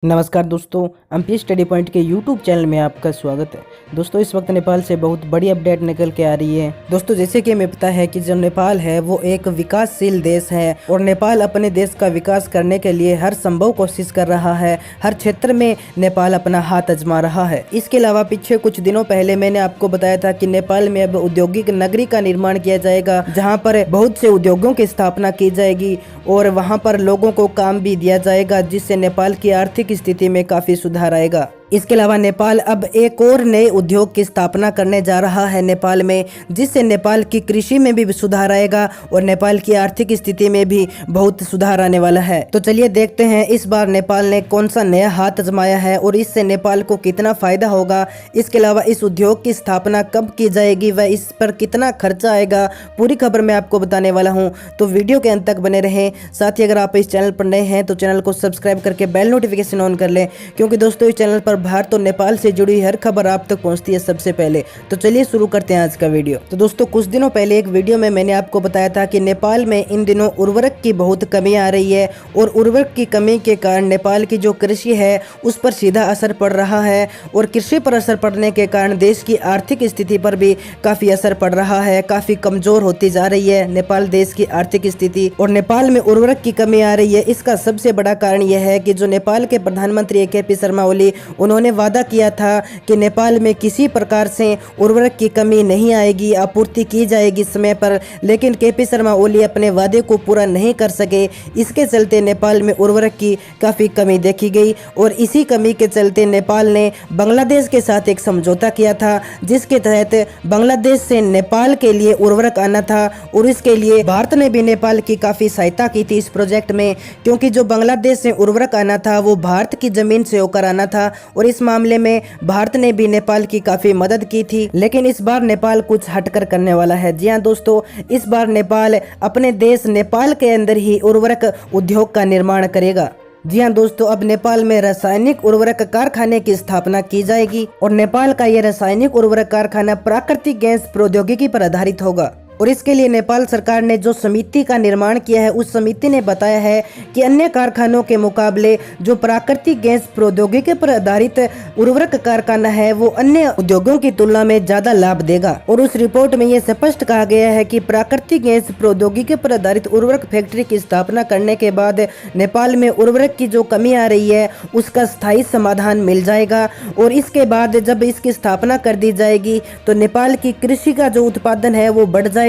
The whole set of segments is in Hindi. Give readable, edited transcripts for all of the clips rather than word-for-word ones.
नमस्कार दोस्तों, एमपी स्टडी पॉइंट के यूट्यूब चैनल में आपका स्वागत है। दोस्तों, इस वक्त नेपाल से बहुत बड़ी अपडेट निकल के आ रही है। दोस्तों, जैसे कि हमें पता है कि जो नेपाल है वो एक विकासशील देश है और नेपाल अपने देश का विकास करने के लिए हर संभव कोशिश कर रहा है। हर क्षेत्र में नेपाल अपना हाथ आजमा रहा है। इसके अलावा पीछे कुछ दिनों पहले मैंने आपको बताया था कि नेपाल में अब औद्योगिक नगरी का निर्माण किया जाएगा, जहाँ पर बहुत से उद्योगों की स्थापना की जाएगी और वहाँ पर लोगों को काम भी दिया जाएगा, जिससे नेपाल की आर्थिक स्थिति में काफी सुधार आएगा। इसके अलावा नेपाल अब एक और नए उद्योग की स्थापना करने जा रहा है नेपाल में, जिससे नेपाल की कृषि में भी सुधार आएगा और नेपाल की आर्थिक स्थिति में भी बहुत सुधार आने वाला है। तो चलिए देखते हैं इस बार नेपाल ने कौन सा नया हाथ आजमाया है और इससे नेपाल को कितना फायदा होगा। इसके अलावा इस उद्योग की स्थापना कब की जाएगी व इस पर कितना खर्चा आएगा, पूरी खबर मैं आपको बताने वाला हूँ। तो वीडियो के अंत तक बने रहें। साथ ही अगर आप इस चैनल पर नए हैं तो चैनल को सब्सक्राइब करके बेल नोटिफिकेशन ऑन कर लें, क्योंकि दोस्तों इस चैनल पर भारत और नेपाल से जुड़ी हर खबर आप तक पहुंचती है सबसे पहले। तो चलिए शुरू करते हैं आज का वीडियो। तो दोस्तों, कुछ दिनों पहले एक वीडियो में मैंने आपको बताया था कि नेपाल में इन दिनों उर्वरक की बहुत कमी आ रही है और उर्वरक की कमी के कारण नेपाल की जो कृषि है उस पर सीधा असर पड़ रहा है और कृषि पर असर पड़ने के कारण देश की आर्थिक स्थिति पर भी काफी असर पड़ रहा है। काफी कमजोर होती जा रही है नेपाल देश की आर्थिक स्थिति और नेपाल में उर्वरक की कमी आ रही है। इसका सबसे बड़ा कारण यह है कि जो नेपाल के प्रधानमंत्री के.पी. शर्मा ओली, उन्होंने वादा किया था कि नेपाल में किसी प्रकार से उर्वरक की कमी नहीं आएगी, आपूर्ति की जाएगी समय पर, लेकिन के.पी. शर्मा ओली अपने वादे को पूरा नहीं कर सके। इसके चलते नेपाल में उर्वरक की काफ़ी कमी देखी गई और इसी कमी के चलते नेपाल ने बांग्लादेश के साथ एक समझौता किया था, जिसके तहत बांग्लादेश से नेपाल के लिए उर्वरक आना था और इसके लिए भारत ने भी नेपाल की काफ़ी सहायता की थी इस प्रोजेक्ट में, क्योंकि जो बांग्लादेश से उर्वरक आना था वो भारत की जमीन से होकर आना था और इस मामले में भारत ने भी नेपाल की काफी मदद की थी। लेकिन इस बार नेपाल कुछ हटकर करने वाला है। जी हां दोस्तों, इस बार नेपाल अपने देश नेपाल के अंदर ही उर्वरक उद्योग का निर्माण करेगा। जी हां दोस्तों, अब नेपाल में रासायनिक उर्वरक कारखाने की स्थापना की जाएगी और नेपाल का यह रासायनिक उर्वरक कारखाना प्राकृतिक गैस प्रौद्योगिकी पर आधारित होगा और इसके लिए नेपाल सरकार ने जो समिति का निर्माण किया है उस समिति ने बताया है कि अन्य कारखानों के मुकाबले जो प्राकृतिक गैस प्रौद्योगिकी पर आधारित उर्वरक कारखाना है वो अन्य उद्योगों की तुलना में ज्यादा लाभ देगा। और उस रिपोर्ट में ये स्पष्ट कहा गया है कि प्राकृतिक गैस प्रौद्योगिकी पर आधारित उर्वरक फैक्ट्री की स्थापना करने के बाद नेपाल में उर्वरक की जो कमी आ रही है उसका स्थायी समाधान मिल जाएगा और इसके बाद जब इसकी स्थापना कर दी जाएगी तो नेपाल की कृषि का जो उत्पादन है वो बढ़ जाएगा,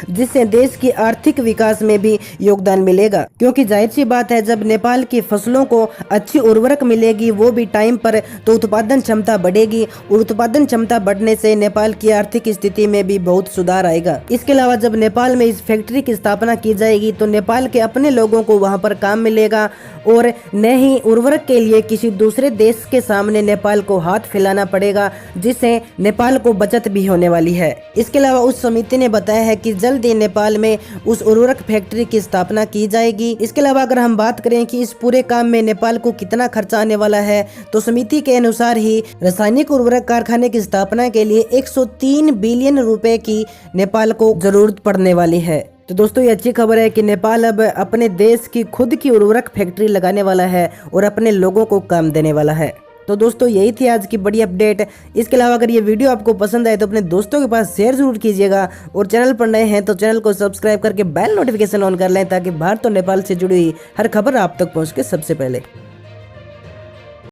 जिससे देश की आर्थिक विकास में भी योगदान मिलेगा। क्योंकि जाहिर सी बात है, जब नेपाल की फसलों को अच्छी उर्वरक मिलेगी वो भी टाइम पर, तो उत्पादन क्षमता बढ़ेगी और उत्पादन क्षमता बढ़ने से नेपाल की आर्थिक स्थिति में भी बहुत सुधार आएगा। इसके अलावा जब नेपाल में इस फैक्ट्री की स्थापना की जाएगी तो नेपाल के अपने लोगों को वहां पर काम मिलेगा और न ही उर्वरक के लिए किसी दूसरे देश के सामने नेपाल को हाथ फैलाना पड़ेगा, जिससे नेपाल को बचत भी होने वाली है। इसके अलावा उस समिति ने बताया है कि जल्द ही नेपाल में उस उर्वरक फैक्ट्री की स्थापना की जाएगी। इसके अलावा अगर हम बात करें कि इस पूरे काम में नेपाल को कितना खर्चा आने वाला है, तो समिति के अनुसार ही रासायनिक उर्वरक कारखाने की स्थापना के लिए 103 बिलियन रुपए की नेपाल को जरूरत पड़ने वाली है। तो दोस्तों, ये अच्छी खबर है कि नेपाल अब अपने देश की खुद की उर्वरक फैक्ट्री लगाने वाला है और अपने लोगों को काम देने वाला है। तो दोस्तों, यही थी आज की बड़ी अपडेट। इसके अलावा अगर ये वीडियो आपको पसंद आए तो अपने दोस्तों के पास शेयर जरूर कीजिएगा और चैनल पर नए हैं तो चैनल को सब्सक्राइब करके बेल नोटिफिकेशन ऑन कर लें, ताकि भारत और नेपाल से जुड़ी हर खबर आप तक पहुंच के सबसे पहले।